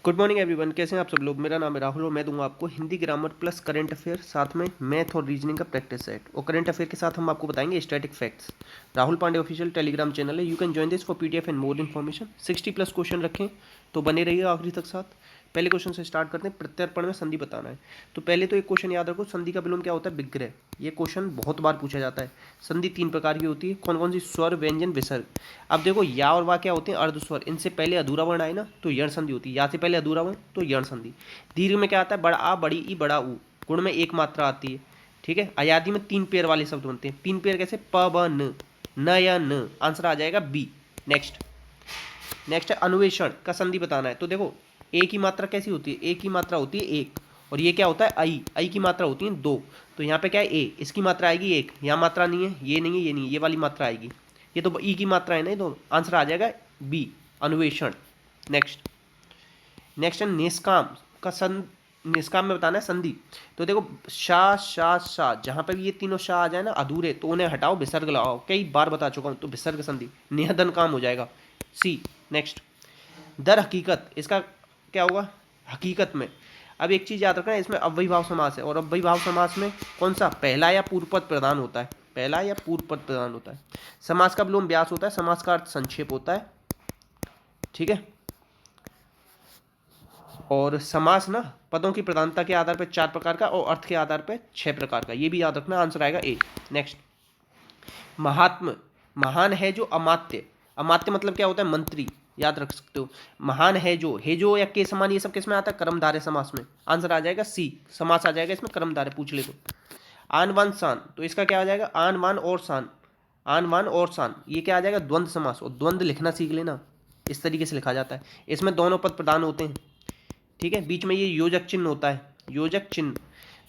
Good morning everyone, कैसे हैं आप सब लोग। मेरा नाम है राहुल और मैं दूंगा आपको Hindi grammar plus current affair, साथ में मैथ और रीजनिंग का प्रैक्टिस सेट। और करंट अफेयर के साथ हम आपको बताएंगे static facts. Rahul Pandey official Telegram channel है, you can join this for PDF and more information. 60+ question रखें तो बने रहिए आखिरी तक साथ। पहले क्वेश्चन से स्टार्ट करते हैं। प्रत्यर्पण में संधि बताना है। तो पहले तो एक क्वेश्चन याद रखो, संधि का विलोम क्या होता है? विग्रह। ये क्वेश्चन बहुत बार पूछा जाता है। संधि 3 प्रकार की होती है। कौन कौन सी? स्वर, व्यंजन, विसर्ग। अब देखो, या और वा क्या होते हैं? अर्ध स्वर। इनसे पहले अधूरा वर्ण आए ना तो यण संधि होती है। या से पहले अधूरा वर्ण तो यण संधि। दीर्घ में क्या आता है? बड़ा आ, बड़ी ई, बड़ा ऊ। गुण में एक मात्रा आती है। ठीक है। अयादि में 3 पेयर वाले शब्द बनते हैं। 3 पेयर कैसे? प, ब, न या न। आंसर आ जाएगा बी। नेक्स्ट नेक्स्ट है अन्वेषण का संधि बताना है। तो देखो, ए की मात्रा कैसी होती है? ए की मात्रा होती है एक, और ये क्या होता है? आई। आई की मात्रा होती है दो। तो यहाँ पे क्या है? ए। इसकी मात्रा आएगी एक। यहाँ मात्रा नहीं है, ये नहीं है, ये नहीं है, ये वाली मात्रा आएगी। ये तो ई की मात्रा है ना, तो आंसर आ जाएगा बी, अन्वेषण। नेक्स्ट नेक्स्ट है निष्काम का निष्काम में बताना है संधि। तो देखो, शा, शा, शा, जहाँ पे भी ये तीनों शा आ जाए ना अधूरे, तो उन्हें हटाओ, विसर्ग लगाओ। कई बार बता चुका हूँ, तो विसर्ग संधि। निहदन काम हो जाएगा, सी। नेक्स्ट, दर हकीकत, इसका क्या होगा? हकीकत में। अब एक चीज़ याद रखना है, इसमें अव्ययीभाव समास है, और अव्ययीभाव समास में कौन सा? पहला या पूर्व पद प्रधान होता है। पहला या पूर्व पद प्रधान होता है। समास का विलोम व्यास होता है। समास का अर्थ संक्षेप होता है। ठीक है। और समास ना पदों की प्रधानता के आधार पर 4 प्रकार का और अर्थ के आधार पर 6 प्रकार का। ये भी याद रखना, आंसर आएगा ए। नेक्स्ट, महात्म, महान है जो अमात्य। अमात्य मतलब क्या होता है? मंत्री। याद रख सकते हो। महान है जो, हे जो या के समान, ये सब किस में आता है? कर्मधारय समास में। आंसर आ जाएगा सी। समास आ जाएगा इसमें कर्मधारय, पूछ ले तो। आन बान शान, तो इसका क्या आ जाएगा? आन बान और शान। आन बान और शान, ये क्या आ जाएगा? द्वंद्व समास। और द्वंद्व लिखना सीख लेना, इस तरीके से लिखा जाता है। इसमें दोनों पद प्रदान होते हैं। ठीक है। बीच में ये योजक चिन्ह होता है, योजक चिन्ह।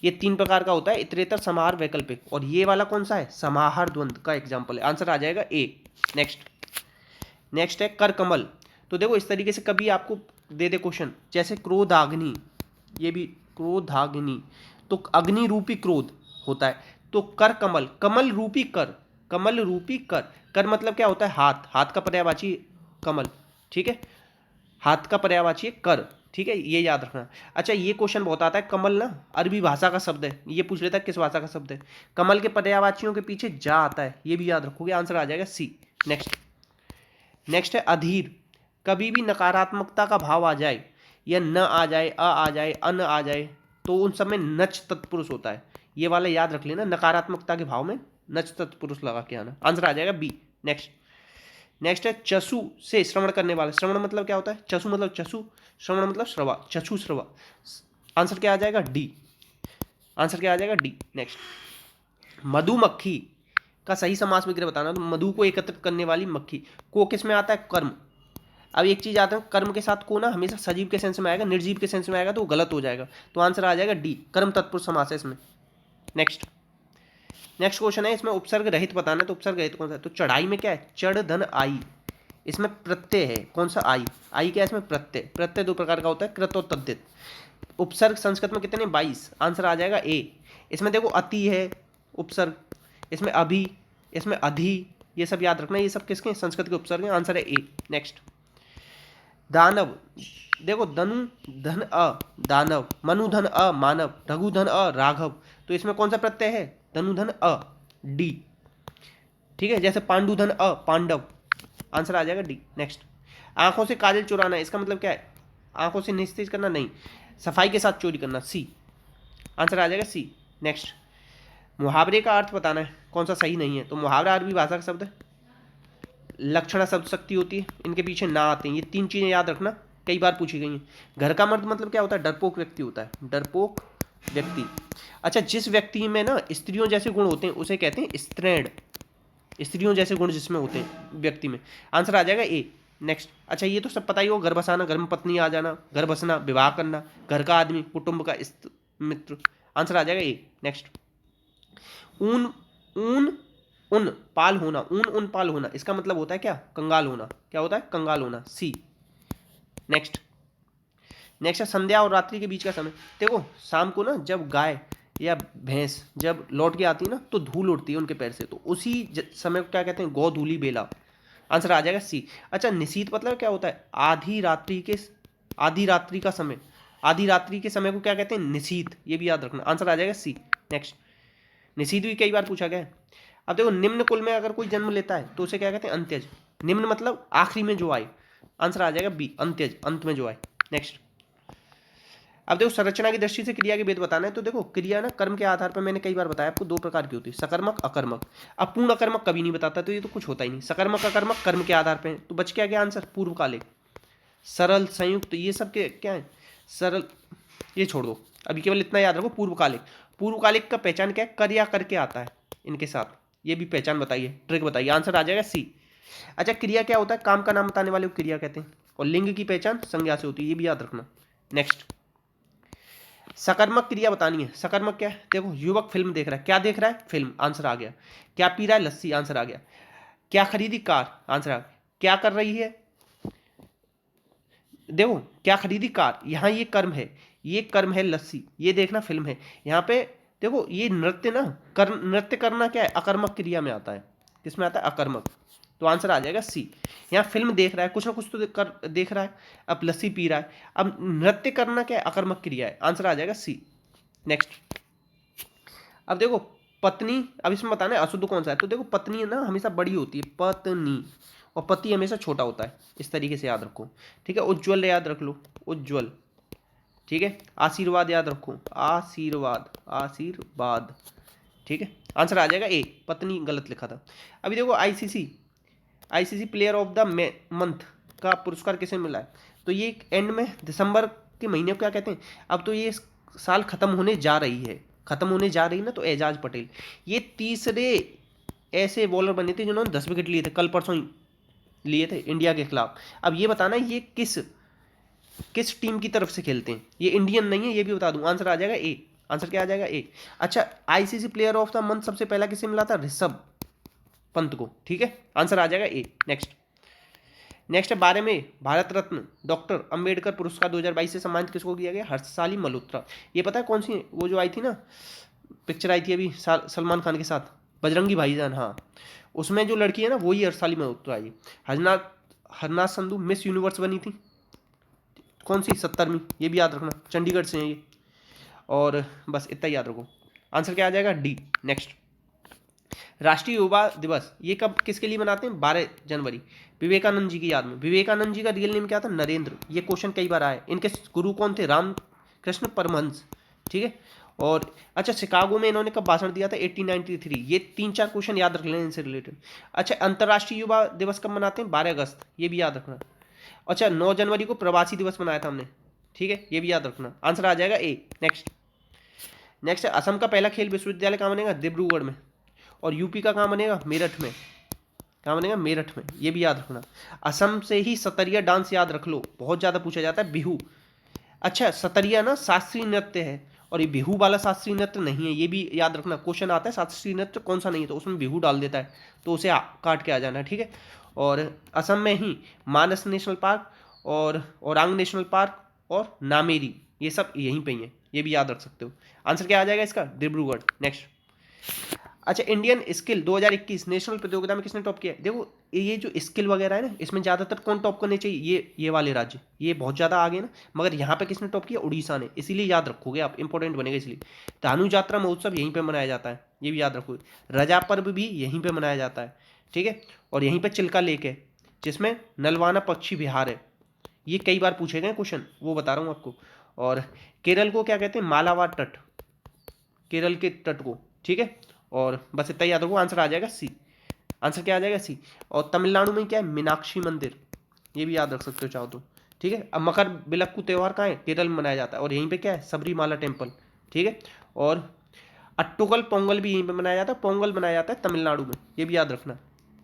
ये 3 प्रकार का होता है, इतरेतर, समाहार, वैकल्पिक। और ये वाला कौन सा है? समाहार द्वंद्व का एग्जाम्पल है। आंसर आ जाएगा ए। नेक्स्ट नेक्स्ट है कर कमल। तो देखो, इस तरीके से कभी आपको दे दे क्वेश्चन, जैसे क्रोधाग्नि, ये भी क्रोधाग्नि, तो अग्नि रूपी क्रोध होता है। तो कर कमल, कमल रूपी कर, कमल रूपी कर। कर मतलब क्या होता है? हाथ। हाथ का पर्यायवाची कमल। ठीक है। हाथ का पर्यायवाची कर। ठीक है, ये याद रखना। अच्छा, ये क्वेश्चन बहुत आता है। कमल ना अरबी भाषा का शब्द है। ये पूछ लेता है किस भाषा का शब्द है। कमल के पर्यायवाचियों के पीछे जा आता है, ये भी याद रखोगे। आंसर आ जाएगा सी। नेक्स्ट नेक्स्ट है अधीर। कभी भी नकारात्मकता का भाव आ जाए, या न आ जाए, आ जाए, अन आ जाए, तो उन सब में नच तत्पुरुष होता है। ये वाला याद रख लेना, नकारात्मकता के भाव में नच तत्पुरुष लगा के आना। आंसर आ जाएगा बी। नेक्स्ट नेक्स्ट है चसु से श्रवण करने वाला। श्रवण मतलब क्या होता है? चसु मतलब चसु, श्रवण मतलब श्रवा, चक्षु श्रवा। आंसर क्या आ जाएगा? डी। आंसर क्या आ जाएगा? डी। नेक्स्ट, मधुमक्खी का सही समास विग्रह बताना। तो मधु को एकत्रित करने वाली मक्खी। को किस में आता है? कर्म। अब एक चीज आता है, कर्म के साथ को ना हमेशा सजीव के सेंस में आएगा, निर्जीव के सेंस में आएगा तो वो गलत हो जाएगा। तो आंसर आ जाएगा डी, कर्म तत्पुरुष समास है इसमें। नेक्स्ट नेक्स्ट क्वेश्चन है, इसमें उपसर्ग रहित बताना है। तो उपसर्ग रहित कौन सा है? तो चढ़ाई में क्या है? चढ़ धन आई। इसमें प्रत्यय है, कौन सा? आई। आई क्या है इसमें? प्रत्यय। प्रत्यय 2 प्रकार का होता है, कृत और तद्धित। उपसर्ग संस्कृत में कितने? 22। आंसर आ जाएगा ए। इसमें देखो, अति है उपसर्ग, इसमें अभी, इसमें अधि, ये सब याद रखना। ये सब किसके? संस्कृत के उपसर्ग हैं। आंसर है ए। नेक्स्ट, दानव। देखो, धनु धन अ दानव, मनु धन अ मानव, रघु धन अ राघव। तो इसमें कौन सा प्रत्यय है? धनु धन अ, डी। ठीक है। जैसे पांडु धन अ पांडव। आंसर आ जाएगा डी। नेक्स्ट, आंखों से काजल चुराना, इसका मतलब क्या है? आंखों से निस्तेज करना नहीं, सफाई के साथ चोरी करना, सी। आंसर आ जाएगा सी। नेक्स्ट, मुहावरे का अर्थ बताना है, कौन सा सही नहीं है। तो मुहावरा अरबी भाषा का शब्द है, लक्षणा शब्द शक्ति होती है, इनके पीछे ना आते हैं। ये 3 चीज़ें याद रखना, कई बार पूछी गई हैं। घर का मर्द मतलब क्या होता है? डरपोक व्यक्ति होता है, डरपोक व्यक्ति। अच्छा, जिस व्यक्ति में ना स्त्रियों जैसे गुण होते हैं उसे कहते हैं स्त्रैण। स्त्रियों जैसे गुण जिसमें होते हैं व्यक्ति में। आंसर आ जाएगा ए। नेक्स्ट, अच्छा ये तो सब पता ही हो, घर बसाना, घर में पत्नी आ जाना, घर बसना, विवाह करना, घर का आदमी, कुटुंब का मित्र। आंसर आ जाएगा ए। नेक्स्ट, ऊन ऊन उन पाल होना, ऊन उन पाल होना, इसका मतलब होता है क्या? कंगाल होना। क्या होता है? कंगाल होना, सी। नेक्स्ट नेक्स्ट है संध्या और रात्रि के बीच का समय। देखो, शाम को ना जब गाय या भैंस जब लौट के आती है ना, तो धूल उड़ती है उनके पैर से, तो उसी समय को क्या कहते हैं? गोधूली बेला। आंसर आ जाएगा सी। अच्छा, निशीथ मतलब क्या होता है? आधी रात्रि के आधी रात्रि का समय, आधी रात्रि के समय को क्या कहते हैं? निशीथ। ये भी याद रखना, आंसर आ जाएगा सी। नेक्स्ट, निशीथ भी कई बार पूछा गया है। अब देखो, निम्न कुल में अगर कोई जन्म लेता है तो उसे क्या कहते हैं? अंत्यज। निम्न मतलब आखिरी में जो आए, आंसर आ जाएगा बी, अंत्यज, अंत में जो आए। नेक्स्ट, अब देखो संरचना की दृष्टि से क्रिया के भेद बताना है। तो देखो क्रिया ना कर्म के आधार पर, मैंने कई बार बताया आपको, दो प्रकार की होती है, सकर्मक अकर्मक। अब पूर्ण अकर्मक कभी नहीं बताता, तो ये तो कुछ होता ही नहीं। सकर्मक अकर्मक कर्म के आधार पर, तो बच क्या गया आंसर? पूर्वकालिक, सरल, संयुक्त, ये सब के क्या है? सरल, ये छोड़ दो, अभी केवल इतना याद रखो, पूर्वकालिक। पूर्वकालिक का पहचान क्या है? कर या करके आता है इनके साथ, ये भी पहचान बताइए, ट्रिक बताइए, आंसर आ जाएगा सी। अच्छा, क्रिया क्या होता है? काम का नाम बताने वाले को क्रिया कहते हैं, और लिंग की पहचान संज्ञा से होती है, ये भी याद रखना। नेक्स्ट, सकर्मक क्रिया बतानी है। सकर्मक क्या है? देखो, युवक फिल्म देख रहा है, क्या देख रहा है? फिल्म, आंसर आ गया। क्या पी रहा है? लस्सी, आंसर आ गया। क्या खरीदी? कार, आंसर आ गया। क्या कर रही है? देखो, क्या खरीदी? कार, यहाँ ये कर्म है, ये कर्म है लस्सी, ये देखना फिल्म है। यहाँ पे देखो, ये नृत्य ना, कर नृत्य करना क्या है? अकर्मक क्रिया में आता है। किसमें आता है? अकर्मक। तो आंसर आ जाएगा सी। यहाँ फिल्म देख रहा है, कुछ ना कुछ तो देख रहा है, अब लस्सी पी रहा है। अब नृत्य करना क्या है? अकर्मक क्रिया है, आंसर आ जाएगा सी। नेक्स्ट, अब देखो पत्नी, अब इसमें बताना है अशुद्ध कौन सा है। तो देखो, पत्नी ना हमेशा बड़ी होती है, पत्नी, और पति हमेशा छोटा होता है, इस तरीके से याद रखो, ठीक है। उज्ज्वल याद रख लो, उज्ज्वल, ठीक है। आशीर्वाद याद रखो, आशीर्वाद, आशीर्वाद, ठीक है। आंसर आ जाएगा ए, पत्नी गलत लिखा था। अभी देखो, ICC player of the month का पुरस्कार किसे मिला है? तो ये एंड में दिसंबर के महीने को क्या कहते हैं? अब तो ये साल खत्म होने जा रही है, खत्म होने जा रही है ना, तो एजाज पटेल, ये तीसरे ऐसे बॉलर बने थे जिन्होंने 10 विकेट लिए थे, कल परसों ही लिए थे इंडिया के खिलाफ। अब ये बताना ये किस किस टीम की तरफ से खेलते हैं, ये इंडियन नहीं है, ये भी बता दूं, आंसर आ जाएगा ए। आंसर क्या आ जाएगा? ए। अच्छा, ICC player of the month सबसे पहला किसे मिला था? ऋषभ पंत को, ठीक है। आंसर आ जाएगा ए। नेक्स्ट है 12 में भारत रत्न डॉक्टर अंबेडकर पुरस्कार 2022 से सम्मानित किसको किया गया? हर्षसाली मल्होत्रा। ये पता है कौन सी, वो जो आई थी ना, पिक्चर आई थी अभी सलमान खान के साथ, बजरंगी भाईजान, हाँ, उसमें जो लड़की है ना, वही हर्षसाली मल्होत्रा आई। हरनाथ संधू मिस यूनिवर्स बनी थी, कौन सी? 70वीं, ये भी याद रखना, चंडीगढ़ से है ये। और बस इतना याद रखो, आंसर क्या आ जाएगा? डी। नेक्स्ट, राष्ट्रीय युवा दिवस ये कब किसके लिए मनाते हैं? 12 जनवरी, विवेकानंद जी की याद में। विवेकानंद जी का रियल नेम क्या था? नरेंद्र। ये क्वेश्चन कई बार आया। इनके गुरु कौन थे? रामकृष्ण परमहंस, ठीक है। और अच्छा, शिकागो में इन्होंने कब भाषण दिया था? 1893। ये 3-4 क्वेश्चन याद रख लें इनसे रिलेटेड। अच्छा, अंतर्राष्ट्रीय युवा दिवस कब मनाते हैं? 12 अगस्त, ये भी याद रखना। अच्छा, 9 जनवरी को प्रवासी दिवस मनाया था हमने, ठीक है, ये भी याद रखना, आंसर आ जाएगा ए। नेक्स्ट असम का पहला खेल विश्वविद्यालय कहाँ बनेगा? डिब्रूगढ़ में। और यूपी का कहाँ बनेगा? मेरठ में। कहाँ बनेगा? मेरठ में, ये भी याद रखना। असम से ही सतरिया डांस याद रख लो, बहुत ज़्यादा पूछा जाता है, बिहू। अच्छा, सतरिया ना शास्त्रीय नृत्य है, और ये बिहू वाला शास्त्रीय नृत्य नहीं है, ये भी याद रखना। क्वेश्चन आता है शास्त्रीय नृत्य कौन सा नहीं है, तो उसमें बिहू डाल देता है, तो उसे काट के आ जाना है, ठीक है। और असम में ही मानस नेशनल पार्क और औरांग नेशनल पार्क और नामेरी, ये सब यहीं पे ही है, ये भी याद रख सकते हो। आंसर क्या आ जाएगा इसका? डिब्रूगढ़। नेक्स्ट, अच्छा, इंडियन स्किल 2021 नेशनल प्रतियोगिता में किसने टॉप किया है? देखो, ये जो स्किल वगैरह है ना, इसमें ज़्यादातर कौन टॉप करने चाहिए? ये वाले राज्य, ये बहुत ज़्यादा आगे ना, मगर यहाँ पे किसने टॉप किया? उड़ीसा ने, इसीलिए याद रखोगे आप, इंपॉर्टेंट बनेगा इसलिए। धानु यात्रा महोत्सव यहीं पे मनाया जाता है, ये भी याद रखोगे। रजा पर्व भी यहीं पे मनाया जाता है, ठीक है। और यहीं पे चिल्का लेक है, जिसमें नलवाना पक्षी विहार है, ये कई बार पूछे गए क्वेश्चन, वो बता रहा हूँ आपको। और केरल को क्या कहते हैं? मालाबार तट, केरल के तट को, ठीक है। और बस इतना याद रखो, आंसर आ जाएगा सी। आंसर क्या आ जाएगा? सी। और तमिलनाडु में क्या है? मीनाक्षी मंदिर, ये भी याद रख सकते हो चाहो तो, ठीक है। अब मकर विलक्कू त्यौहार कहाँ है? केरल में मनाया जाता है, और यहीं पे क्या है? सबरीमाला टेम्पल, ठीक है। और अट्टुकल पोंगल भी यहीं पे मनाया जाता है, पोंगल मनाया जाता है तमिलनाडु में, ये भी याद रखना,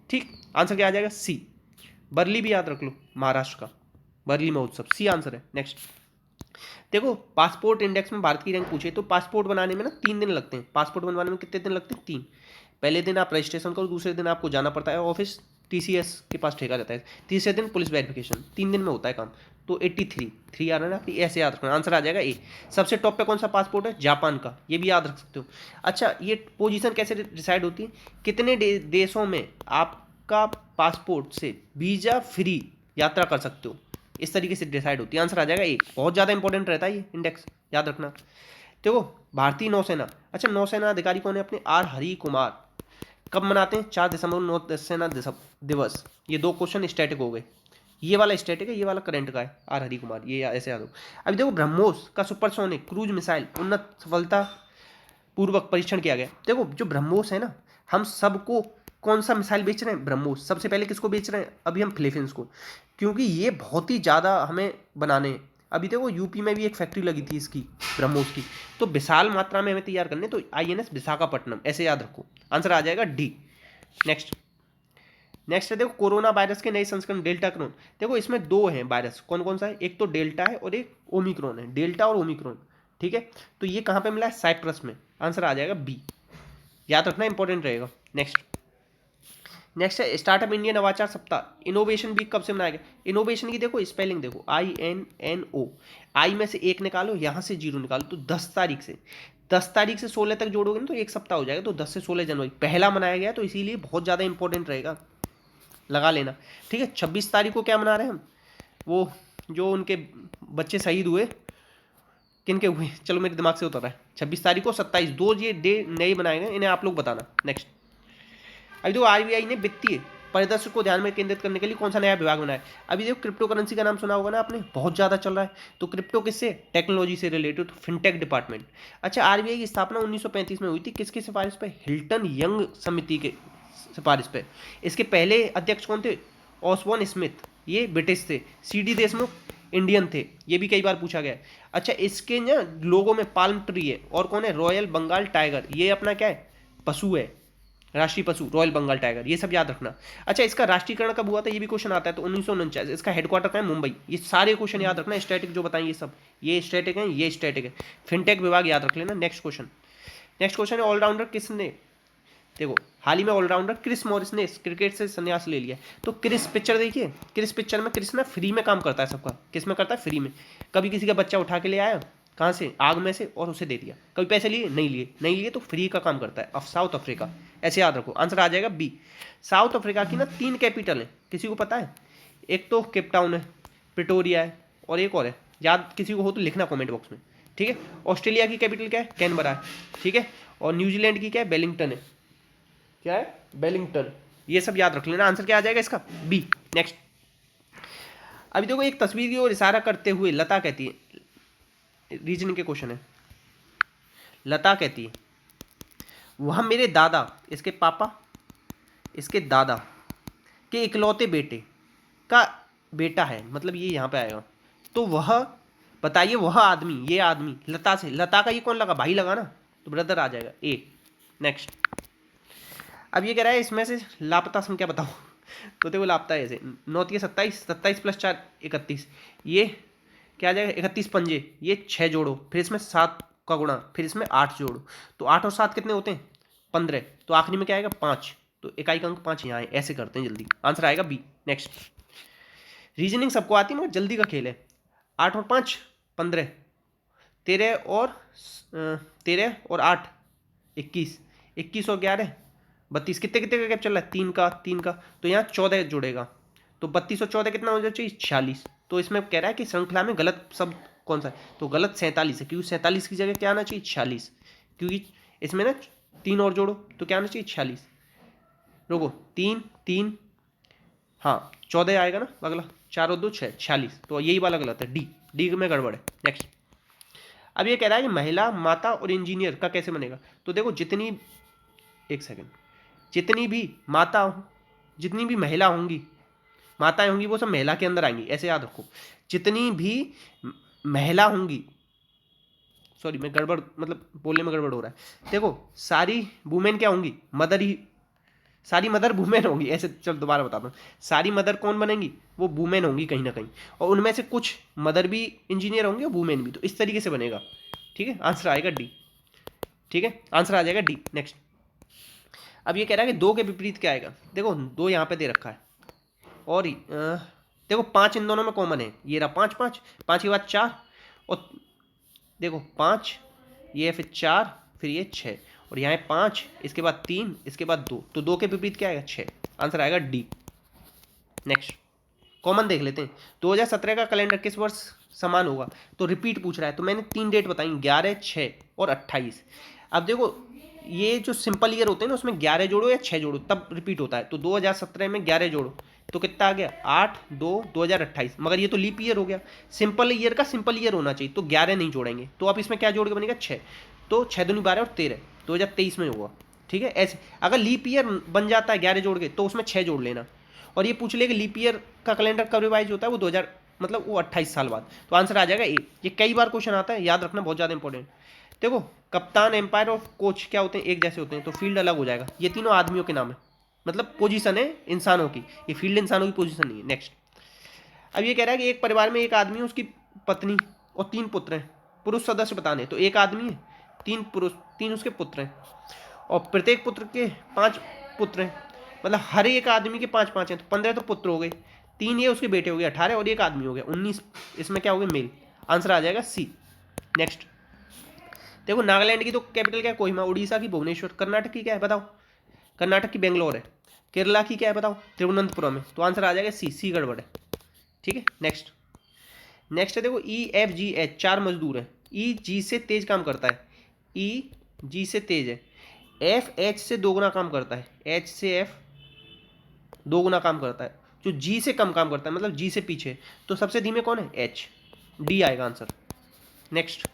ठीक। आंसर क्या आ जाएगा? सी। बरली भी याद रख लो, महाराष्ट्र का बरली महोत्सव, सी आंसर है। नेक्स्ट, देखो पासपोर्ट इंडेक्स में भारत की रैंक पूछे, तो पासपोर्ट बनाने में ना 3 दिन लगते हैं। पासपोर्ट बनवाने में कितने दिन लगते हैं? 3। पहले दिन आप रजिस्ट्रेशन करो, दूसरे दिन आपको जाना पड़ता है ऑफिस, टीसीएस के पास ठेका रहता है, तीसरे दिन पुलिस वेरिफिकेशन, 3 दिन में होता है काम। तो 83 3 आ रहा है ना, ऐसे याद रखना, आंसर आ जाएगा ए। सबसे टॉप पे कौन सा पासपोर्ट है? जापान का, ये भी याद रख सकते हो। अच्छा, ये पोजीशन कैसे डिसाइड होती है? कितने देशों में आपका पासपोर्ट से वीज़ा फ्री यात्रा कर सकते हो, इस तरीके से डिसाइड होती है। आंसर आ जाएगा ए। बहुत ज़्यादा इंपॉर्टेंट रहता है ये इंडेक्स, याद रखना। देखो भारतीय नौसेना, अच्छा नौसेना अधिकारी कौन है अपने? आर हरि कुमार। कब मनाते हैं? 4 दिसंबर नौसेना दिवस। ये 2 क्वेश्चन स्टैटिक हो गए, ये वाला स्टैटिक है, ये वाला करंट का है। आर हरि कुमार, ये ऐसे याद हो। अभी देखो ब्रह्मोस का सुपरसोनिक क्रूज मिसाइल उन्नत सफलता पूर्वक परीक्षण किया गया। देखो जो ब्रह्मोस है ना, हम सबको कौन सा मिसाइल बेच रहे हैं? ब्रह्मोस। सबसे पहले किसको बेच रहे हैं? अभी हम फिलीपींस को, क्योंकि ये बहुत ही ज़्यादा हमें बनाने हैं। अभी देखो यूपी में भी एक फैक्ट्री लगी थी इसकी, ब्रह्मोस की, तो विशाल मात्रा में हमें तैयार करने, तो INS विशाखापट्टनम, ऐसे याद रखो। आंसर आ जाएगा डी। नेक्स्ट नेक्स्ट है देखो कोरोना वायरस के नए संस्करण डेल्टा क्रोन। देखो इसमें 2 हैं वायरस, कौन कौन सा है? एक तो डेल्टा है और एक ओमिक्रॉन है, डेल्टा और ओमिक्रॉन, ठीक है। तो ये कहाँ पे मिला है? साइप्रस में। आंसर आ जाएगा बी, याद रखना, इंपॉर्टेंट रहेगा। नेक्स्ट है स्टार्टअप इंडिया नवाचार सप्ताह इनोवेशन वीक कब से मनाया गया? इनोवेशन की देखो स्पेलिंग देखो, INNO, आई में से 1 निकालो, यहाँ से 0 निकालो, तो 10 तारीख से 16 तक जोड़ोगे ना तो 1 सप्ताह हो जाएगा। तो 10 से 16 जनवरी पहला मनाया गया, तो इसीलिए बहुत ज़्यादा इंपॉर्टेंट रहेगा, लगा लेना, ठीक है। 26 तारीख को क्या मना रहे हैं हम? वो जो उनके बच्चे शहीद हुए, किनके हुए, चलो मेरे दिमाग से उतर रहा है। 26 तारीख को 27, 2 ये डे नए बनाए गए, इन्हें आप लोग बताना। नेक्स्ट अभी देखो RBI ने वित्तीय परिदृश्य को ध्यान में केंद्रित करने के लिए कौन सा नया विभाग बनाया है? अभी देखो क्रिप्टो करेंसी का नाम सुना होगा ना आपने, बहुत ज़्यादा चल रहा है। तो क्रिप्टो किससे? टेक्नोलॉजी से रिलेटेड, तो फिनटेक डिपार्टमेंट। अच्छा RBI की स्थापना 1935 में हुई थी, किसकी सिफारिश पे? हिल्टन यंग समिति के सिफारिश पे। इसके पहले अध्यक्ष कौन थे? ऑसबॉर्न स्मिथ, ये ब्रिटिश थे। CD देशमुख इंडियन थे, ये भी कई बार पूछा गया है। अच्छा इसके ना लोगों में पाल्म ट्री है, और कौन है? रॉयल बंगाल टाइगर, ये अपना क्या है? पशु है, राष्ट्रीय पशु रॉयल बंगाल टाइगर, ये सब याद रखना। अच्छा इसका राष्ट्रीयकरण कब हुआ था? ये भी क्वेश्चन आता है, तो 1949। इसका हेडक्वार्टर कहाँ है? मुंबई। ये सारे क्वेश्चन याद रखना, स्टैटिक जो बताएं ये सब, ये स्टैटिक है, ये स्टैटिक है। फिनटेक विभाग याद रख लेना। नेक्स्ट क्वेश्चन है ऑलराउंडर किसने? देखो हाल ही में ऑलराउंडर क्रिस मॉरिस ने क्रिकेट से संन्यास ले लिया। तो क्रिस पिक्चर देखिए, क्रिस पिक्चर में क्रिस ना फ्री में काम करता है सबका। किस में करता है? फ्री में। कभी किसी का बच्चा उठा के ले आया, कहाँ से? आग में से, और उसे दे दिया। कभी पैसे लिए? नहीं लिए, तो फ्री का काम करता है। साउथ अफ्रीका, ऐसे याद रखो। आंसर आ जाएगा बी। साउथ अफ्रीका की ना 3 कैपिटल है, किसी को पता है? एक तो केप टाउन है, प्रिटोरिया है, और एक और है, याद किसी को हो तो लिखना कॉमेंट बॉक्स में, ठीक है। ऑस्ट्रेलिया की कैपिटल क्या है? कैनबरा है, ठीक है। और न्यूजीलैंड की क्या है? वेलिंगटन है, क्या है? वेलिंगटन। ये सब याद रख लेना। आंसर क्या आ जाएगा इसका? बी। नेक्स्ट अभी देखो एक तस्वीर की ओर इशारा करते हुए लता कहती है, रीजनिंग के क्वेश्चन है। लता कहती है वह मेरे दादा, इसके पापा, इसके दादा के इकलौते बेटे का बेटा है, मतलब ये यहाँ पे आएगा। तो वह बताइए, वह आदमी, ये आदमी लता से, लता का ये कौन लगा? भाई लगा ना, तो ब्रदर आ जाएगा ए। नेक्स्ट अब ये कह रहा है इसमें से लापता संख्या बताओ। तो देखो लापता है ऐसे, 9 × 27, 27 + 4 31, ये क्या आ जाएगा? 31 पंजे, ये 6 जोड़ो, फिर इसमें 7 का गुणा, फिर इसमें 8 जोड़ो, तो 8 और 7 कितने होते हैं? 15, तो आखिरी में क्या आएगा? 5, तो इकाई का अंक 5 यहाँ है। ऐसे करते हैं जल्दी, आंसर आएगा बी। नेक्स्ट रीजनिंग सबको आती है मगर जल्दी का खेल है। 8 और 5 15, 13 और 8 21, 21 और 11 32, कितने कितने का गैप चल रहा है? 3 का, तो यहाँ 14 जुड़ेगा, तो 32 और 14 कितना हो जाए? 46। तो इसमें कह रहा है कि श्रृंखला में गलत शब्द कौन सा है? तो गलत 47 है, क्योंकि 47 की जगह क्या आना चाहिए? 46, क्योंकि इसमें ना 3 और जोड़ो तो क्या आना चाहिए? 46। रुको 3 3, हाँ 14 आएगा ना अगला, 4 और 2 6, 46, तो यही वाला गलत है, डी में गड़बड़ है। नेक्स्ट अब ये कह रहा है कि महिला, माता और इंजीनियर का कैसे बनेगा? तो देखो जितनी, एक सेकेंड, जितनी भी माता, जितनी भी महिला होंगी, माताएं होंगी, वो सब महिला के अंदर आएंगी, ऐसे याद रखो। जितनी भी महिला होंगी, सॉरी मैं गड़बड़, मतलब बोलने में गड़बड़ हो रहा है। देखो सारी वुमेन क्या होंगी? मदर ही, सारी मदर वुमेन होंगी, ऐसे चल दोबारा बताता हूँ। सारी मदर कौन बनेंगी? वो वुमेन होंगी कहीं ना कहीं, और उनमें से कुछ मदर भी इंजीनियर होंगे और वुमेन भी, तो इस तरीके से बनेगा, ठीक है। आंसर आएगा डी, ठीक है, आंसर आ जाएगा डी। नेक्स्ट अब ये कह रहा है कि 2 के विपरीत क्या आएगा? देखो 2 यहाँ पे दे रखा है, और देखो 5 इन दोनों में कॉमन है, ये रहा 5 5, 5 के बाद 4, और देखो 5, ये फिर 4, फिर ये 6, और यहाँ 5, इसके बाद 3, इसके बाद 2, तो 2 के विपरीत क्या आएगा? 6, आंसर आएगा डी। नेक्स्ट कॉमन देख लेते हैं। 2017 का कैलेंडर किस वर्ष समान होगा, तो रिपीट पूछ रहा है, तो मैंने 3 डेट बताई, 11, 6 और 28। अब देखो ये जो सिंपल ईयर होते हैं ना, उसमें 11 जोड़ो या 6 जोड़ो तब रिपीट होता है। तो 2017 में 11 जोड़ो तो कितना आ गया, 8/2/2028। मगर ये तो लीप ईयर हो गया, सिंपल ईयर का सिंपल ईयर होना चाहिए, तो 11 नहीं जोड़ेंगे। तो आप इसमें क्या जोड़ के बनेगा, 6। तो 6 दूनी 12 और 13, 2023 में होगा। ठीक है, ऐसे अगर लीप ईयर बन जाता है 11 जोड़ के, तो उसमें 6 जोड़ लेना। और ये पूछ ले कि लीप ईयर का कैलेंडर कब रिवाइज होता है, वो 2000 मतलब वो 28 साल बाद। तो आंसर आ जाएगा ए। ये कई बार क्वेश्चन आता है, याद रखना, बहुत ज़्यादा इंपॉर्टेंट। देखो कप्तान, एम्पायर और कोच क्या होते हैं, एक जैसे होते हैं, तो फील्ड अलग हो जाएगा। ये तीनों आदमियों के नाम है, मतलब पोजीशन है इंसानों की, ये फील्ड इंसानों की पोजीशन नहीं है। नेक्स्ट, अब ये कह रहा है कि एक परिवार में एक आदमी, उसकी पत्नी और 3 पुत्र हैं। पुरुष सदस्य बताने, तो एक आदमी है, 3 पुरुष, 3 उसके पुत्र हैं, और प्रत्येक पुत्र के 5 पुत्र हैं। मतलब हर एक आदमी के 5-5 हैं, तो 15 तो पुत्र हो गए, 3 ये उसके बेटे हो गए 18, और एक आदमी हो गया 19। इसमें क्या हो गया, मेल। आंसर आ जाएगा सी। नेक्स्ट, देखो नागालैंड की तो कैपिटल क्या है, कोहिमा। उड़ीसा की भुवनेश्वर। कर्नाटक की क्या है बताओ, कर्नाटक की बेंगलोर है। केरला की क्या है बताओ, तिरुवनंतपुरम है। तो आंसर आ जाएगा सी, सी गड़बड़ है। ठीक है, नेक्स्ट। नेक्स्ट है देखो EFGH, 4 मजदूर हैं। ई जी से तेज काम करता है, ई जी से तेज है। एफ एच से 2 गुना काम करता है, एच से एफ 2 गुना काम करता है। जो जी से कम काम करता है, मतलब जी से पीछे, तो सबसे धीमे कौन है, एच। डी आएगा आंसर। नेक्स्ट,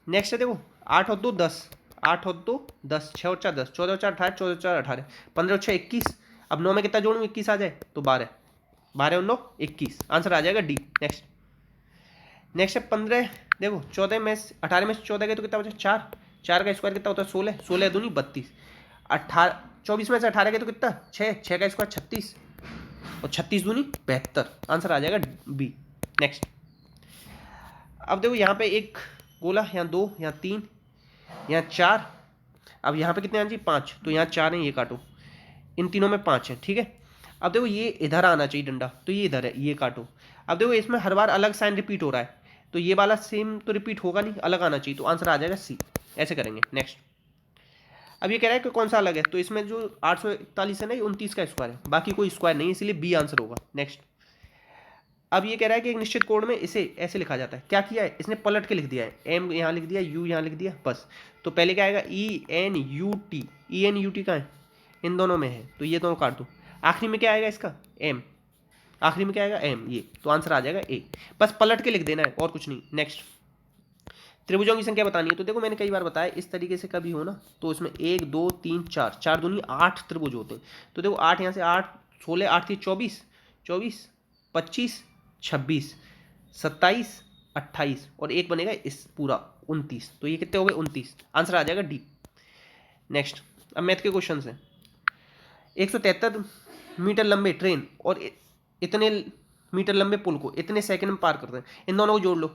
नेक्स्ट है देखो 8 और 2 10, 8 और 2 10, 6 और 4 10, 14 और 4 18, 14 और 4 18, 15 और 6 21। अब 9 में कितना जोड़ूँ, 21 आ जाए, तो 12, 12 और 9 21। आंसर आ जाएगा डी। नेक्स्ट, नेक्स्ट है 15, देखो 14 में 18 में 14 गए तो कितना बचा, 4, 4 का स्क्वायर कितना होता है, 16, 16 दूनी 32। 18, 24 में से 18 गए तो कितना, 6, 6 का स्क्वायर 36, और 36 दूनी 72। आंसर आ जाएगा बी। नेक्स्ट, अब देखो यहाँ पे एक गोला, यहाँ 2, यहाँ 3, यहाँ 4। अब यहाँ पे कितने आना चाहिए, 5, तो यहाँ 4 है, ये काटो, इन तीनों में 5 है। ठीक है, अब देखो ये इधर आना चाहिए डंडा, तो ये इधर है, ये काटो। अब देखो इसमें हर बार अलग साइन रिपीट हो रहा है, तो ये वाला सेम तो रिपीट होगा नहीं, अलग आना चाहिए, तो आंसर आ जाएगा सी। ऐसे करेंगे। नेक्स्ट, अब ये कह रहा है कि कौन सा अलग है, तो इसमें जो 841 है ना, ये 29 का स्क्वायर है, बाकी कोई स्क्वायर नहीं, इसलिए बी आंसर होगा। नेक्स्ट, अब ये कह रहा है कि एक निश्चित कोण में इसे ऐसे लिखा जाता है। क्या किया है इसने, पलट के लिख दिया है, एम यहाँ लिख दिया, यू यहाँ लिख दिया, बस। तो पहले क्या आएगा, ENUT, ENUT कहाँ है, इन दोनों में है, तो ये दोनों काट दो। आखिरी में क्या आएगा इसका, एम, आखिरी में क्या आएगा, एम, ये। तो आंसर आ जाएगा ए, बस पलट के लिख देना है और कुछ नहीं। नेक्स्ट, त्रिभुजों की संख्या बतानी है, तो देखो मैंने कई बार बताया, इस तरीके से कभी हो ना, तो इसमें 1 2 3 4, 4 दूनी 8 त्रिभुज होते हैं। तो देखो 8 यहाँ से 8, 16, 8 थी 24, 24, 25, 26, 27, 28, और एक बनेगा इस पूरा 29। तो ये कितने हो गए, 29। आंसर आ जाएगा डी। नेक्स्ट, अब मैथ के क्वेश्चन है। 173 मीटर लंबे ट्रेन और इतने मीटर लंबे पुल को इतने सेकंड में पार करते हैं, इन दोनों को जोड़ लो।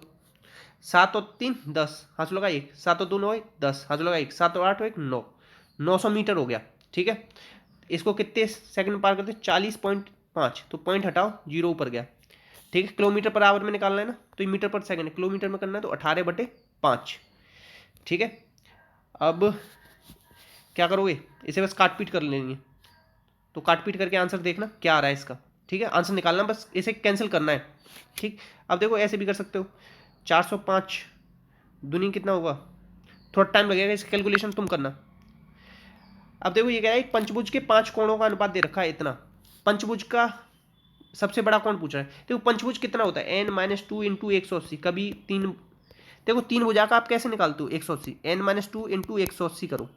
7 और 3 10, हाथ लगा 1, 7 और 2 9 10, हाथ लगा 1, 7 और 8 1 9, 900 मीटर हो गया। ठीक है, इसको कितने सेकंड में पार करते हैं, 40.5। तो पॉइंट हटाओ, जीरो ऊपर गया। ठीक है, किलोमीटर पर आवर में निकालना है ना, तो ये मीटर पर सेकंड है, किलोमीटर में करना है, तो 18/5। ठीक है, अब क्या करोगे, इसे बस काट पीट कर लेंगे, तो काट पीट करके आंसर देखना क्या आ रहा है इसका। ठीक है, आंसर निकालना, बस इसे कैंसिल करना है। ठीक, अब देखो ऐसे भी कर सकते हो, 405 दूनी कितना होगा, थोड़ा टाइम लगेगा, इसकी कैलकुलेशन तुम करना। अब देखो ये कह रहा है पंचभुज के 5 कोणों का अनुपात दे रखा है इतना। पंचभुज का सबसे बड़ा कौन पूछ रहा है, देखो पंचभुज कितना होता है, n-2 इंटू 180। कभी 3, देखो 3 भुजा का आप कैसे निकालते हो, 180, n-2 इंटू 180 करो,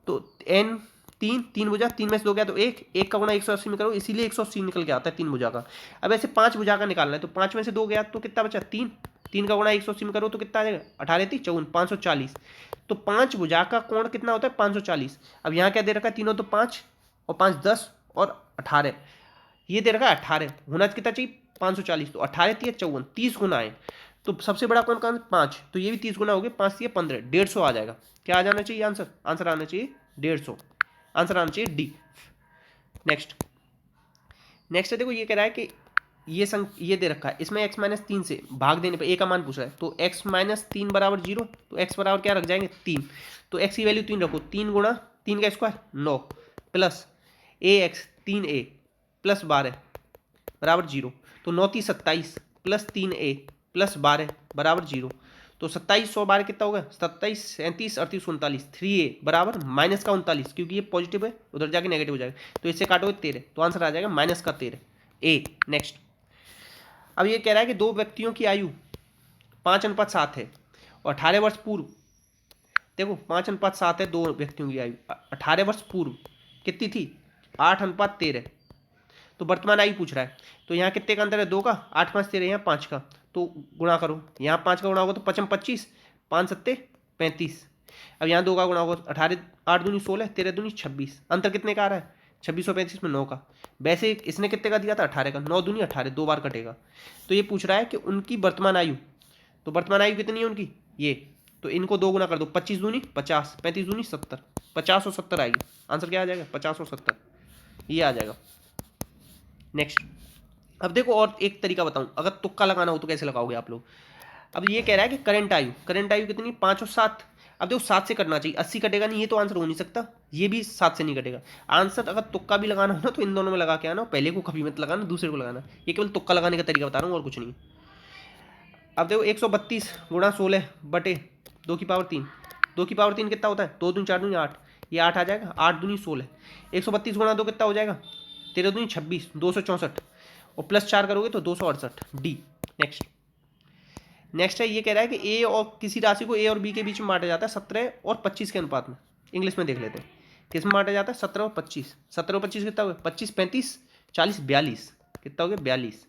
तो n 3 भुजा, 3 में से 2 गया तो 1, 1 का गुणा 180 में करो, इसीलिए 180 निकल के आता है 3 भुजा का। अब ऐसे 5 भुजा का निकालना है, तो 5 में से 2 गया तो कितना बचा, 3, 3 का गुणा 180 में करो तो कितना आ जाएगा, 18 3 54, 540। तो 5 भुजा का कोण कितना होता है, 540। अब यहाँ क्या दे रखा है, तीनों तो 5 और 5 10 और 18, ये दे रखा है 18, होना कितना चाहिए 540, तो 18 3 54, 30 गुना है। तो सबसे बड़ा कौन का, 5, तो ये भी 30 गुना हो गया, 5 3 15, 150 आ जाएगा। क्या आ जाना चाहिए आंसर, आंसर आना चाहिए 150, आंसर आना चाहिए डी। नेक्स्ट, नेक्स्ट देखो ये कह रहा है कि ये दे रखा है, इसमें x-3 से भाग देने पे a का मान पूछ रहा है, तो x-3 बराबर 0, तो x बराबर क्या रख जाएंगे 3, तो x की वैल्यू 3 रखो, 3 गुणा 3 का square 9 plus ax 3a plus 12 बराबर 0। तो 9×30 प्लस 3a प्लस 12 बराबर 0। तो 27 100 12 कितना होगा 27 37 38 39 3a बराबर माइनस का 39, क्योंकि ये पॉजिटिव है उधर जाके नेगेटिव हो जाएगा, तो इससे काटोगे 13, तो आंसर आ जाएगा माइनस का 13 ए। नेक्स्ट, अब ये कह रहा है कि दो व्यक्तियों की आयु 5:7 है और 18 वर्ष पूर्व, देखो 5:7 है दो व्यक्तियों की आयु, 18 वर्ष पूर्व कितनी थी 8:13, तो वर्तमान आयु पूछ रहा है। तो यहाँ कितने का अंतर है 2 का, 8 5 13, यहाँ 5 का, तो गुणा करो, यहाँ 5 का गुणा होगा तो 5 25, 5 7 35। अब यहाँ 2 का गुणा होगा 18, 8 दूनी 16, 13 दूनी 26, अंतर कितने का आ रहा है 26 और 35 में 9 का। वैसे इसने कितने का दिया था 18 का, 9 दूनी 18, 2 बार कटेगा। तो ये पूछ रहा है कि उनकी वर्तमान आयु, तो वर्तमान आयु कितनी है उनकी ये, तो इनको 2 गुना कर दो, 25 दूनी 50, 35 दूनी 70, 50 और 70 आएगी, आंसर क्या आ जाएगा 50 और 70, ये आ जाएगा। नेक्स्ट, अब देखो और एक तरीका बताऊं, अगर तुक्का लगाना हो तो कैसे लगाओगे आप लोग। अब ये कह रहा है कि करंट आयु कितनी 5 और 7, अब देखो 7 से कटना चाहिए, 80 कटेगा नहीं, ये तो आंसर हो नहीं सकता, ये भी 7 से नहीं कटेगा। आंसर अगर तुक्का भी लगाना हो ना तो इन दोनों में लगा के आना, पहले को कभी मत लगाना, दूसरे को लगाना, ये केवल तुक्का लगाने का तरीका बता रहा हूँ और कुछ नहीं। अब देखो 132 गुणा 16 बटे 2 की पावर 3, 2 की पावर 3 कितना होता है 2 दूनी 4 दूनी 8, ये 8 आ जाएगा, 8 दूनी 16, 132 गुणा 2 कितना हो जाएगा 13 दूनी 26, 264, और प्लस 4 करोगे तो 268 डी। नेक्स्ट है, ये कह रहा है कि ए और किसी राशि को ए और बी के बीच में बांटा जाता है 17 और 25 के अनुपात में। इंग्लिश में देख लेते हैं किस में बांटा जाता है 17 और 25, 17 और 25 कितना हो गया 25 35 40 42, कितना हो गया 42।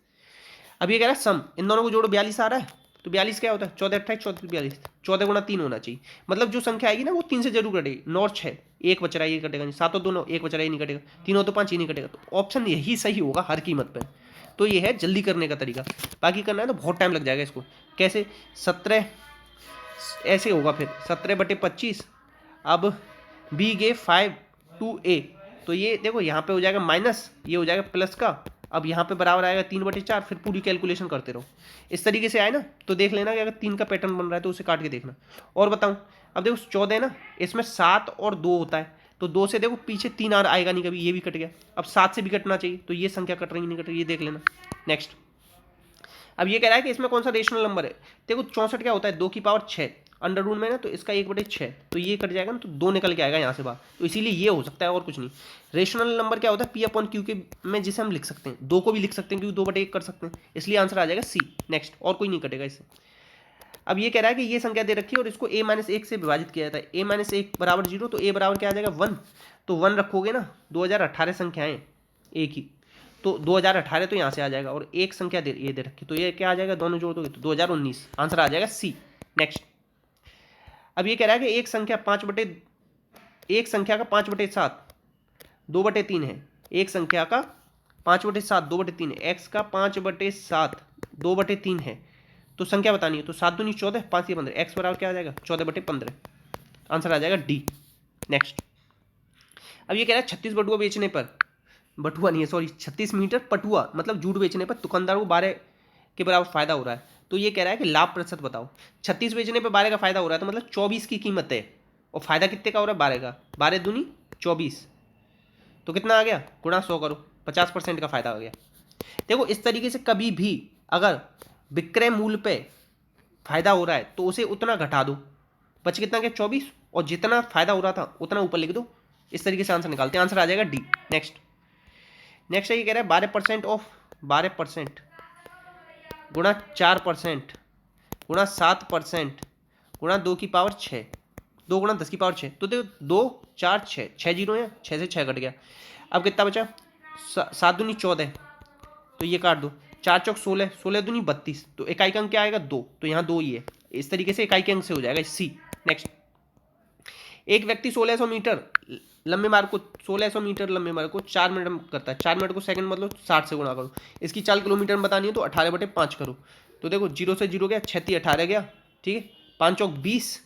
अब ये कह रहा है सम, इन दोनों को जोड़ो 42 आ रहा है, तो 42 क्या होता है 14 28 14 42, 14 गुणा 3 होना चाहिए, मतलब जो संख्या आएगी ना वो 3 से जरूर कटेगी। 9 और 6 एक बच रहा है ये कटेगा नहीं, 7 और 2 एक बच रहा है ये नहीं कटेगा, 3 और 2 5 ये नहीं कटेगा, तो ऑप्शन यही सही होगा हर कीमत पे। तो ये है जल्दी करने का तरीका, बाकी करना है तो बहुत टाइम लग जाएगा इसको। कैसे 17 ऐसे होगा, फिर 17 बटे 25, अब बी गे 5 टू ए, तो ये देखो यहाँ पे हो जाएगा माइनस, ये हो जाएगा प्लस का, अब यहाँ पे बराबर आएगा 3/4, फिर पूरी कैलकुलेशन करते रहो। इस तरीके से आए ना तो देख लेना कि अगर 3 का पैटर्न बन रहा है तो उसे काट के देखना। और बताऊँ, अब देखो 14 है ना, इसमें 7 और 2 होता है, तो 2 से देखो पीछे 3 आ आएगा नहीं कभी, ये भी कट गया। अब 7 से भी कटना चाहिए, तो ये संख्या कट रही नहीं कट रही, ये देख लेना। नेक्स्ट, अब ये कह रहा है कि इसमें कौन सा रेशनल नंबर है। देखो 64 क्या होता है 2 की पावर 6 अंडर रूट में ना, तो इसका 1/6, तो ये कट जाएगा ना, तो 2 निकल के आएगा यहाँ से बाहर, तो इसीलिए ये हो सकता है और कुछ नहीं। रेशनल नंबर क्या होता है P/Q के में, जिसे हम लिख सकते हैं 2 को भी लिख सकते हैं क्योंकि 2/1 कर सकते हैं, इसलिए आंसर आ जाएगा सी। नेक्स्ट, और कोई नहीं कटेगा इससे। अब ये कह रहा है कि ये संख्या दे रखी है और इसको a-1 से विभाजित किया जाता है, a-1 बराबर 0, तो a बराबर क्या आ जाएगा 1, तो 1 रखोगे ना, 2018 संख्याएं a की, तो 2018 तो यहाँ से आ जाएगा, और एक संख्या ये दे रखी, तो ये क्या आ जाएगा दोनों जोड़ दोगे तो 2019, आंसर आ जाएगा सी। नेक्स्ट, अब ये कह रहा है कि एक संख्या का 5/7 2/3 है, एक संख्या का 5/7 2/3 है, एक्स का 5/7 2/3 है, तो संख्या बतानी है, तो 7 दूनी 14 5 ये 15, एक्स बराबर क्या आ जाएगा 14/15, आंसर आ जाएगा डी। नेक्स्ट, अब ये कह रहा है 36 बटुआ बेचने पर, बटुआ नहीं है सॉरी 36 मीटर पटुआ मतलब जूट बेचने पर दुकानदार को 12 के बराबर फायदा हो रहा है, तो ये कह रहा है कि लाभ प्रतिशत बताओ। 36 बेचने पर 12 का फायदा हो रहा है, तो मतलब 24 की कीमत है, और फायदा कितने का हो रहा है 12 का, 12 दूनी 24, तो कितना आ गया गुणा 100 करो, 50% का फायदा आ गया। देखो इस तरीके से कभी भी अगर विक्रय मूल्य पे फायदा हो रहा है तो उसे उतना घटा दो, बच कितना गया 24, और जितना फायदा हो रहा था उतना ऊपर लिख दो, इस तरीके से आंसर निकालते हैं, आंसर आ जाएगा डी। नेक्स्ट है, ये कह रहा है 12% ऑफ 12% गुणा 4% गुणा 7% गुणा 2 की पावर 6, 2 गुणा 10 की पावर 6, तो देखो 2 4 6 6 जीरो है, 6 से 6 कट गया, अब कितना बचा 7 दूनी 14, तो ये काट दो, 4 चौक 16, 16 दूनी 32, तो इकाई का अंक क्या आएगा 2, तो यहाँ 2 ही है, इस तरीके से इकाई के अंक से हो जाएगा सी। नेक्स्ट, एक व्यक्ति 1600 मीटर लंबे मार्ग को 1600 मीटर लंबे मार्ग को 4 मिनट में करता है, 4 मिनट को सेकंड मतलब 60 से गुणा करो, इसकी 4 किलोमीटर में बतानी है तो 18/5 करो, तो देखो 0 से 0 गया, 36 18 गया, ठीक है, 5 चौक 20,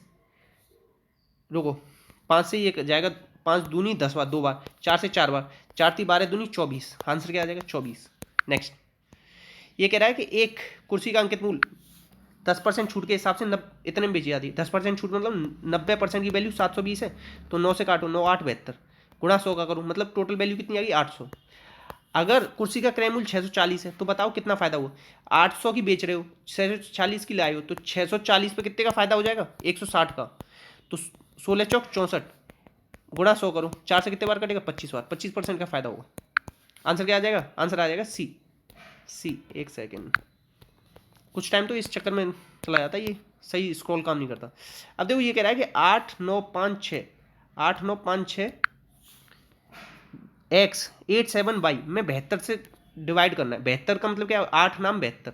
रुको 5 से ये जाएगा 5 दूनी 10 बार 2 बार, 4 से 4 बार, 4 3 12 दूनी 24, आंसर क्या आ जाएगा 24। नेक्स्ट, ये कह रहा है कि एक कुर्सी का अंकित मूल्य 10% छूट के हिसाब से इतने में बेची जाती है, 10% छूट मतलब 90% की वैल्यू 720 है, तो 9 से काटो 9 8 72 गुणा 100 का करूँ, मतलब टोटल वैल्यू कितनी आ गई 800। अगर कुर्सी का क्रय मूल्य 640 है तो बताओ कितना फायदा हुआ। 800 की बेच रहे हो, 640 की लाए हो, तो 640 पे कितने का फायदा हो जाएगा, 160 का। तो 16 चौक 64 गुणा 100 करो, 4 से कितने बार कटेगा, 25 बार, 25% का फायदा होगा। आंसर क्या आ जाएगा, आंसर आ जाएगा सी। सी। एक सेकेंड, कुछ टाइम तो इस चक्कर में चला जाता है, ये सही स्क्रॉल काम नहीं करता। अब देखो ये कह रहा है कि 8 9 5 6 एक्स 87 वाई में 72 से डिवाइड करना है। 72 का मतलब क्या है, 8 नाम 72,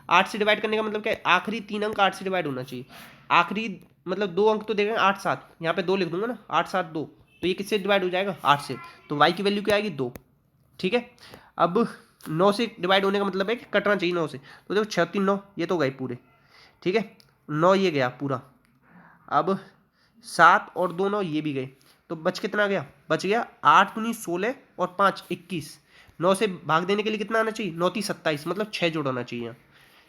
8 से डिवाइड करने का मतलब क्या है, आखिरी 3 अंक 8 से डिवाइड होना चाहिए। आखिरी मतलब 2 अंक तो देखेंगे 8 7, यहाँ पे 2 लिख दूंगा ना, 8 7 2, तो ये किससे डिवाइड हो जाएगा, 8 से। तो वाई की वैल्यू क्या आएगी, 2। ठीक है, अब 9 से डिवाइड होने का मतलब है कि कटना चाहिए 9 से, तो देखो 6 3 9 ये तो गए पूरे। ठीक है, 9 ये गया पूरा। अब 7 और 2 9 ये भी गए, तो बच कितना गया, बच गया 8 दूनी 16 और 5 21। 9 से भाग देने के लिए कितना आना चाहिए, 9 3 27, मतलब 6 जोड़ आना चाहिए।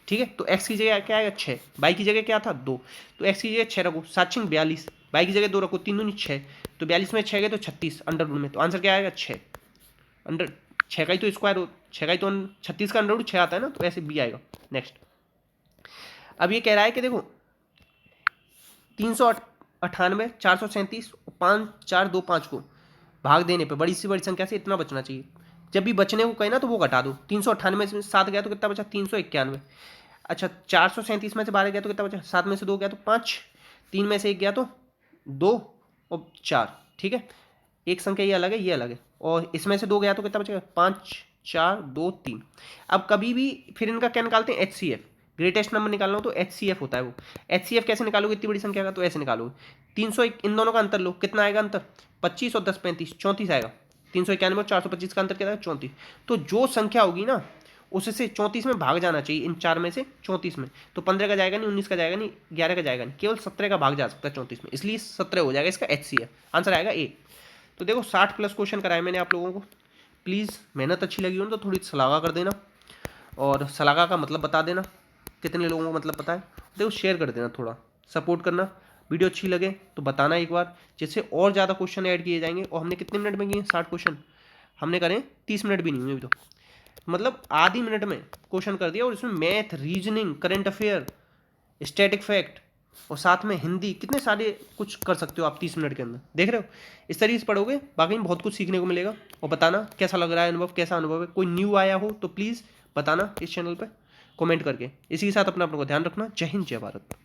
ठीक है, तो x की जगह क्या आएगा 6, y की जगह क्या था 2, तो x की जगह 6 रखो, 7 6 42, y की जगह 2 रखो, 3 दूनी 6, तो 42 में 6 गए तो 36 अंडर रूट में, तो आंसर क्या आएगा 6। अंडर 6 का ही तो स्क्वायर हो, 6 का ही तो 36 का अंडर रूट 6 आता है ना, तो ऐसे बी आएगा। नेक्स्ट, अब ये कह रहा है कि देखो 398 437 5 4 2 5 को भाग देने पे बड़ी सी बड़ी संख्या से इतना बचना चाहिए। जब भी बचने को कहे ना तो वो घटा दो, 398 में 7 गया तो कितना बचा, 391। अच्छा, 437 में से 12 गया तो कितना बचा, 7 में से 2 गया तो 5, 3 में से 1 गया तो 2 और 4। ठीक है, एक संख्या ये अलग है, ये अलग है, और इसमें से 2 गया तो कितना बचेगा, 5 4 2 3। अब कभी भी फिर इनका क्या निकालते हैं, HCF, ग्रेटेस्ट नंबर निकालना हो तो HCF होता है वो। HCF कैसे निकालोगे इतनी बड़ी संख्या का, तो ऐसे निकालोगे 301, इन दोनों का अंतर लो, कितना आएगा अंतर, 25 और 10 35 34 आएगा। 391 और 425 का अंतर क्या आएगा, 34। तो जो संख्या होगी ना उससे 34 में भाग जाना चाहिए, इन 4 में से 34 में, तो 15 का जाएगा नहीं, 19 का जाएगा नहीं, 11 का जाएगा नहीं, केवल 17 का भाग जा सकता है 34 में, इसलिए 17 हो जाएगा इसका HCF। आंसर आएगा ए। तो देखो 60+ क्वेश्चन कराए मैंने आप लोगों को। प्लीज़ मेहनत अच्छी लगी हो तो थोड़ी सलागा कर देना, और सलागा का मतलब बता देना कितने लोगों को मतलब पता है। देखो शेयर कर देना, थोड़ा सपोर्ट करना। वीडियो अच्छी लगे तो बताना एक बार, जिससे और ज़्यादा क्वेश्चन ऐड किए जाएंगे। और हमने कितने मिनट में किए 60 क्वेश्चन, हमने करें 30 मिनट भी नहीं हुए अभी तो, मतलब आधी मिनट में क्वेश्चन कर दिया। और इसमें math, reasoning, current affair, static fact और साथ में हिंदी, कितने सारे कुछ कर सकते हो आप 30 मिनट के अंदर। देख रहे हो, इस तरीके से पढ़ोगे बाकी में बहुत कुछ सीखने को मिलेगा। और बताना कैसा लग रहा है अनुभव, कैसा अनुभव है। कोई न्यू आया हो तो प्लीज़ बताना इस चैनल पर कमेंट करके। इसी के साथ अपना को ध्यान रखना। जय हिंद, जय भारत।